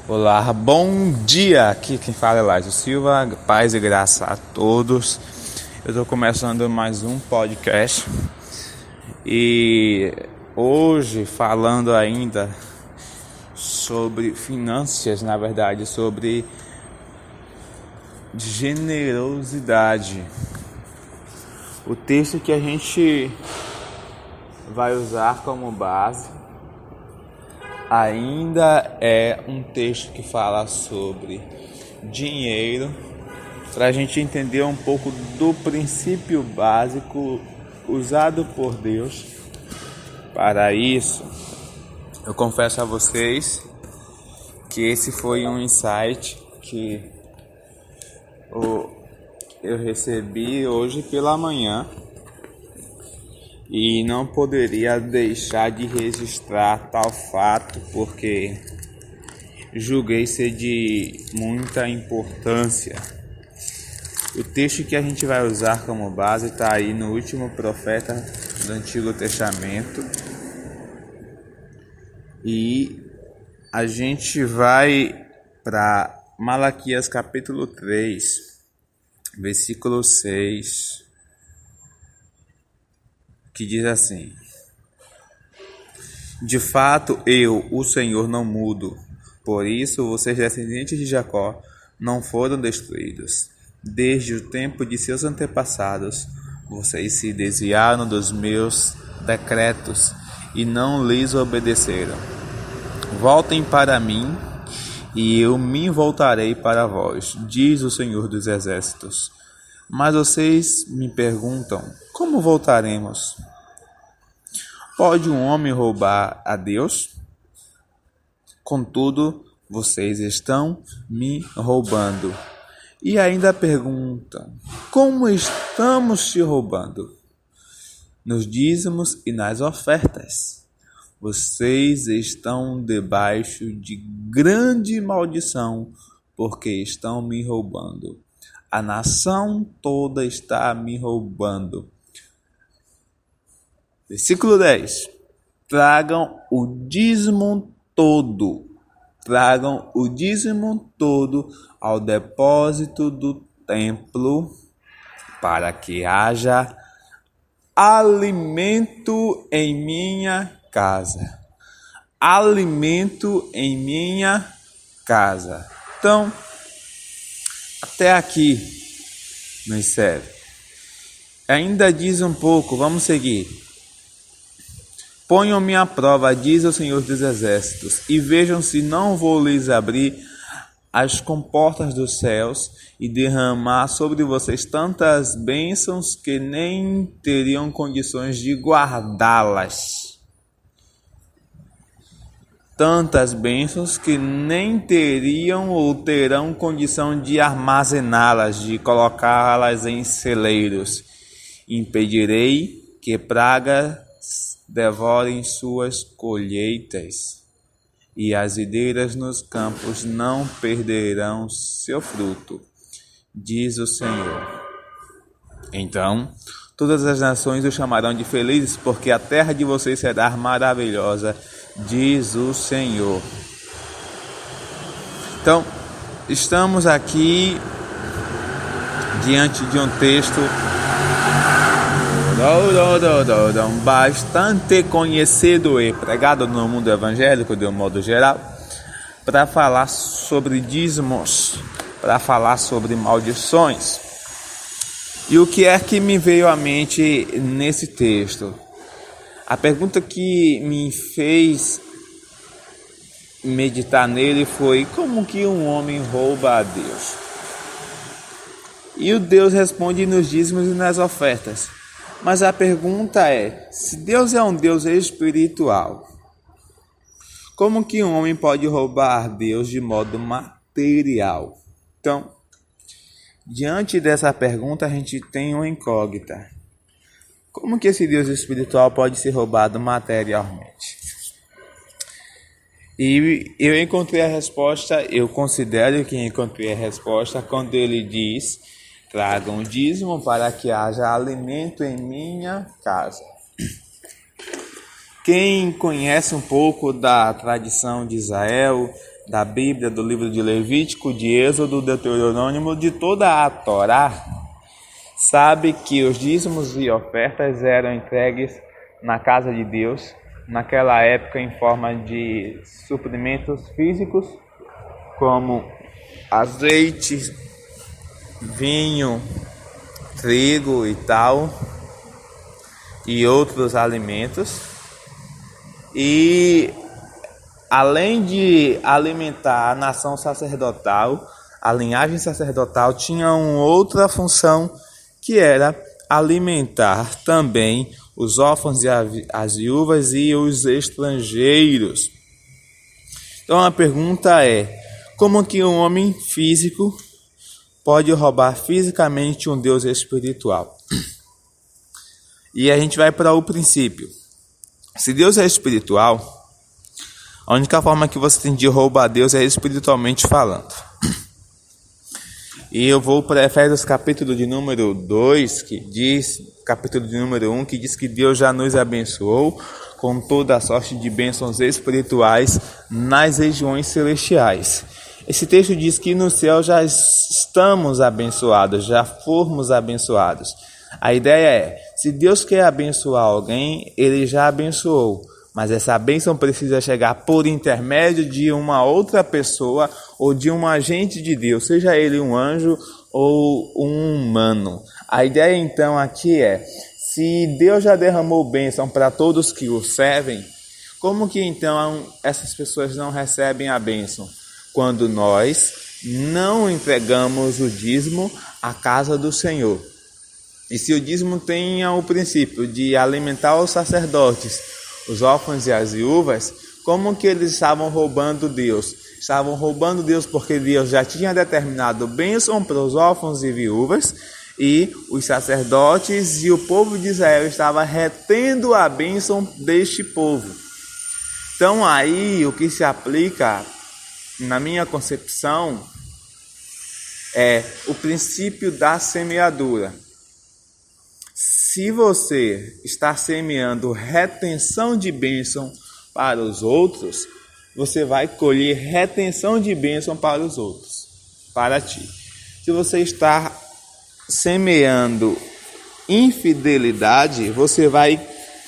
Olá, bom dia! Aqui quem fala é Elijah Silva, paz e graça a todos. Eu estou começando mais um podcast e hoje falando ainda sobre finanças, na verdade, sobre generosidade. O texto que a gente vai usar como base ainda é um texto que fala sobre dinheiro, para a gente entender um pouco do princípio básico usado por Deus. Para isso, eu confesso a vocês que esse foi um insight que eu recebi hoje pela manhã e não poderia deixar de registrar tal fato porque julguei ser de muita importância. O texto que a gente vai usar como base está aí no último profeta do Antigo Testamento e a gente vai para Malaquias capítulo 3, versículo 6. Que diz assim: de fato eu, o Senhor, não mudo, por isso vocês descendentes de Jacó não foram destruídos. Desde o tempo de seus antepassados, vocês se desviaram dos meus decretos e não lhes obedeceram. Voltem para mim e eu me voltarei para vós, diz o Senhor dos Exércitos. Mas vocês me perguntam, como voltaremos? Pode um homem roubar a Deus? Contudo, vocês estão me roubando. E ainda perguntam, como estamos te roubando? Nos dízimos e nas ofertas. Vocês estão debaixo de grande maldição, porque estão me roubando. A nação toda está me roubando. Versículo 10. Tragam o dízimo todo. Tragam o dízimo todo ao depósito do templo, para que haja alimento em minha casa. Alimento em minha casa. Então, até aqui nos serve. Ainda diz um pouco, vamos seguir. Ponham-me à prova, diz o Senhor dos Exércitos, e vejam se não vou lhes abrir as comportas dos céus e derramar sobre vocês tantas bênçãos que nem teriam condições de guardá-las. Tantas bênçãos que nem teriam ou terão condição de armazená-las, de colocá-las em celeiros. Impedirei que pragas devorem suas colheitas, e as videiras nos campos não perderão seu fruto, diz o Senhor. Então, todas as nações o chamarão de felizes, porque a terra de vocês será maravilhosa, diz o Senhor. Então, estamos aqui diante de um texto bastante conhecido e pregado no mundo evangélico de um modo geral, para falar sobre dízimos, para falar sobre maldições. E o que é que me veio à mente nesse texto? A pergunta que me fez meditar nele foi: como que um homem rouba a Deus? E o Deus responde nos dízimos e nas ofertas. Mas a pergunta é, se Deus é um Deus espiritual, como que um homem pode roubar Deus de modo material? Então, diante dessa pergunta, a gente tem uma incógnita. Como que esse Deus espiritual pode ser roubado materialmente? E eu encontrei a resposta, eu considero que encontrei a resposta quando ele diz: tragam o dízimo para que haja alimento em minha casa. Quem conhece um pouco da tradição de Israel, da Bíblia, do livro de Levítico, de Êxodo, Deuteronômio, de toda a Torá, sabe que os dízimos e ofertas eram entregues na casa de Deus, naquela época em forma de suprimentos físicos, como azeite, vinho, trigo e tal, e outros alimentos. E além de alimentar a nação sacerdotal, a linhagem sacerdotal tinha uma outra função, que era alimentar também os órfãos e as viúvas e os estrangeiros. Então a pergunta é: como que um homem físico pode roubar fisicamente um Deus espiritual? E a gente vai para o princípio. Se Deus é espiritual, a única forma que você tem de roubar Deus é espiritualmente falando. E eu vou para Efésios capítulo de número 2, capítulo de número 1, que diz que Deus já nos abençoou com toda a sorte de bênçãos espirituais nas regiões celestiais. Esse texto diz que no céu já estamos abençoados, já fomos abençoados. A ideia é, se Deus quer abençoar alguém, Ele já abençoou. Mas essa bênção precisa chegar por intermédio de uma outra pessoa ou de um agente de Deus, seja ele um anjo ou um humano. A ideia então aqui é, se Deus já derramou bênção para todos que o servem, como que então essas pessoas não recebem a bênção? Quando nós não entregamos o dízimo à casa do Senhor. E se o dízimo tem o princípio de alimentar os sacerdotes, os órfãos e as viúvas, como que eles estavam roubando Deus? Estavam roubando Deus porque Deus já tinha determinado bênção para os órfãos e viúvas, e os sacerdotes e o povo de Israel estavam retendo a bênção deste povo. Então aí o que se aplica, na minha concepção, é o princípio da semeadura. Se você está semeando retenção de bênção para os outros, você vai colher retenção de bênção para os outros, para ti. Se você está semeando infidelidade, você vai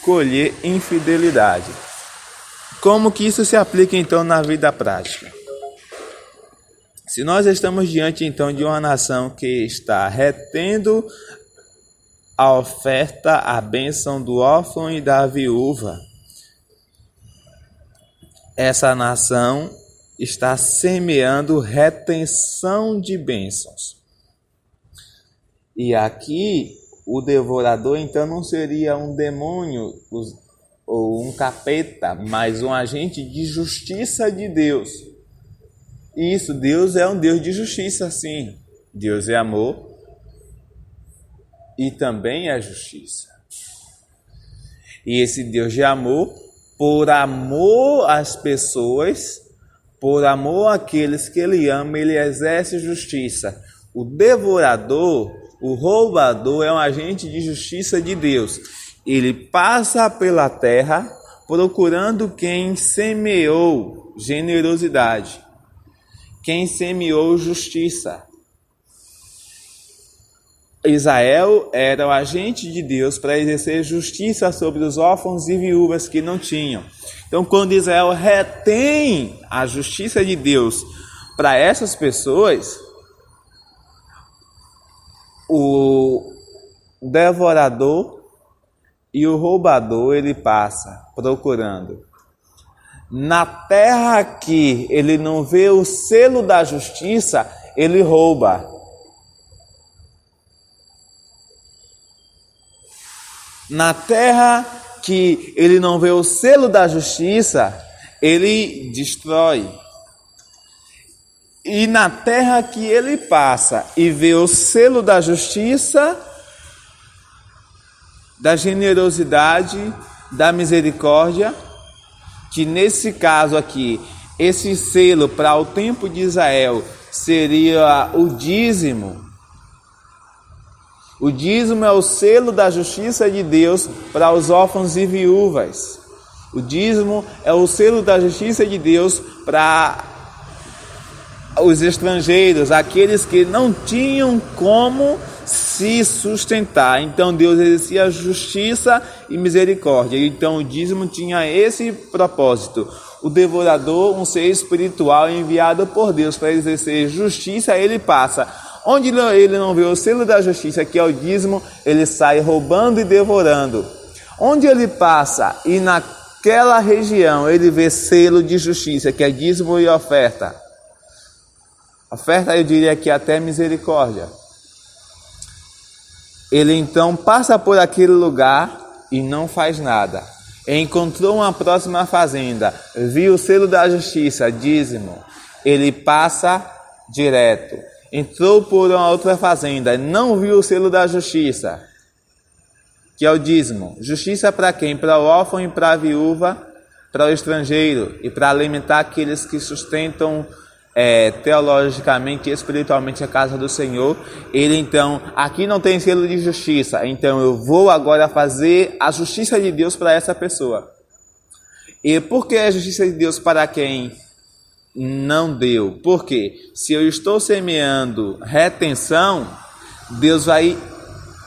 colher infidelidade. Como que isso se aplica então na vida prática? Se nós estamos diante então de uma nação que está retendo a oferta, a bênção do órfão e da viúva, essa nação está semeando retenção de bênçãos. E aqui o devorador então não seria um demônio ou um capeta, mas um agente de justiça de Deus. Isso, Deus é um Deus de justiça, sim. Deus é amor e também é justiça. E esse Deus de amor, por amor às pessoas, por amor àqueles que Ele ama, Ele exerce justiça. O devorador, o roubador, é um agente de justiça de Deus. Ele passa pela terra procurando quem semeou generosidade, quem semeou justiça. Israel era o agente de Deus para exercer justiça sobre os órfãos e viúvas que não tinham. Então, quando Israel retém a justiça de Deus para essas pessoas, o devorador e o roubador, ele passa procurando. Na terra que ele não vê o selo da justiça, ele rouba. Na terra que ele não vê o selo da justiça, ele destrói. E na terra que ele passa e vê o selo da justiça, da generosidade, da misericórdia, que nesse caso aqui, esse selo para o tempo de Israel seria o dízimo. O dízimo é o selo da justiça de Deus para os órfãos e viúvas. O dízimo é o selo da justiça de Deus para os estrangeiros, aqueles que não tinham como se sustentar. Então Deus exercia justiça e misericórdia. Então o dízimo tinha esse propósito. O devorador, um ser espiritual enviado por Deus para exercer justiça, ele passa. Onde ele não vê o selo da justiça, que é o dízimo, ele sai roubando e devorando. Onde ele passa e naquela região ele vê selo de justiça, que é dízimo e oferta. Oferta, eu diria que até misericórdia. Ele então passa por aquele lugar e não faz nada. Encontrou uma próxima fazenda, viu o selo da justiça, dízimo. Ele passa direto. Entrou por uma outra fazenda, não viu o selo da justiça, que é o dízimo. Justiça para quem? Para o órfão e para a viúva, para o estrangeiro e para alimentar aqueles que sustentam teologicamente e espiritualmente a casa do Senhor. Ele então, aqui não tem selo de justiça, então eu vou agora fazer a justiça de Deus para essa pessoa. E por que a justiça de Deus para quem não deu? Porque se eu estou semeando retenção, Deus vai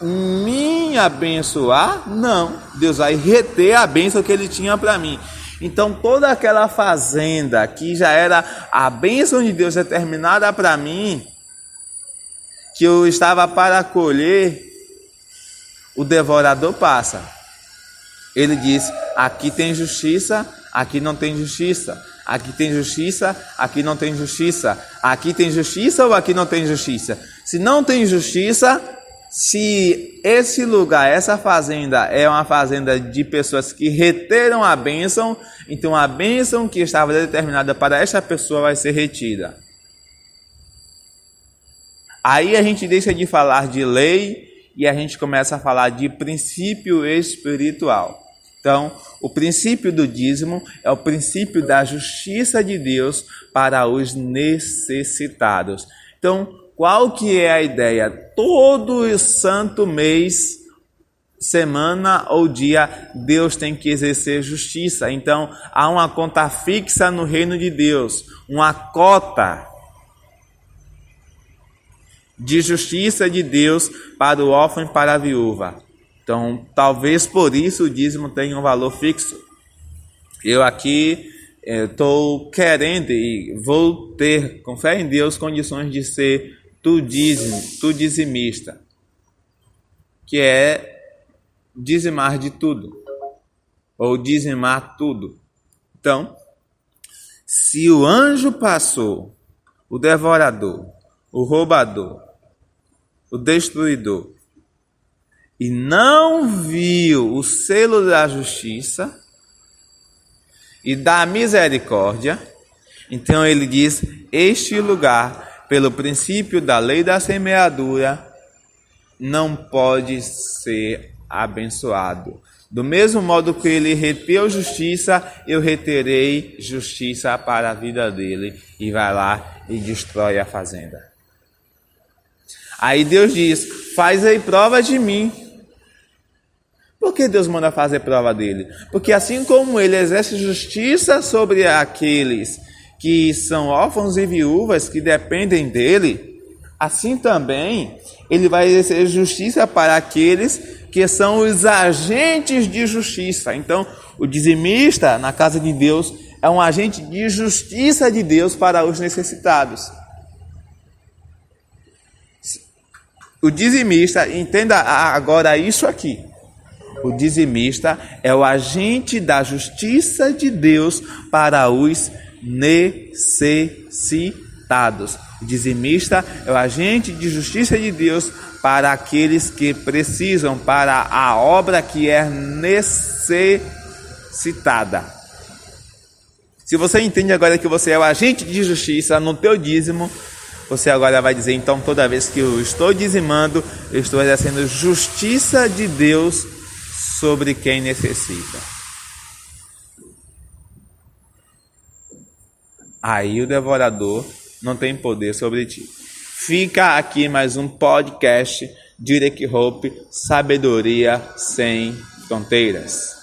me abençoar? Não, Deus vai reter a bênção que Ele tinha para mim. Então toda aquela fazenda que já era a bênção de Deus determinada para mim, que eu estava para colher, o devorador passa. Ele diz: aqui tem justiça, aqui não tem justiça. Aqui tem justiça, aqui não tem justiça. Aqui tem justiça ou aqui não tem justiça? Se não tem justiça, se esse lugar, essa fazenda é uma fazenda de pessoas que reteram a bênção, então a bênção que estava determinada para esta pessoa vai ser retida. Aí a gente deixa de falar de lei e a gente começa a falar de princípio espiritual. Então, o princípio do dízimo é o princípio da justiça de Deus para os necessitados. Então, qual que é a ideia? Todo santo mês, semana ou dia, Deus tem que exercer justiça. Então, há uma conta fixa no reino de Deus, uma cota de justiça de Deus para o órfão e para a viúva. Então, talvez por isso o dízimo tenha um valor fixo. Eu aqui estou querendo e vou ter, com fé em Deus, condições de ser tu dizimista, que é dizimar de tudo, ou dizimar tudo. Então, se o anjo passou, o devorador, o roubador, o destruidor, e não viu o selo da justiça e da misericórdia, então ele diz: este lugar, pelo princípio da lei da semeadura, não pode ser abençoado. Do mesmo modo que ele reteu justiça, eu reterei justiça para a vida dele. E vai lá e destrói a fazenda. Aí Deus diz: faz aí prova de mim. Por que Deus manda fazer prova dele? Porque assim como ele exerce justiça sobre aqueles que são órfãos e viúvas que dependem dele, assim também ele vai exercer justiça para aqueles que são os agentes de justiça. Então, o dizimista na casa de Deus é um agente de justiça de Deus para os necessitados. O dizimista, entenda agora isso aqui. O dizimista é o agente da justiça de Deus para os necessitados. O dizimista é o agente de justiça de Deus para aqueles que precisam, para a obra que é necessitada. Se você entende agora que você é o agente de justiça no teu dízimo, você agora vai dizer: então toda vez que eu estou dizimando, eu estou exercendo justiça de Deus sobre quem necessita. Aí o devorador não tem poder sobre ti. Fica aqui mais um podcast de Derek Hope, Sabedoria Sem Fronteiras.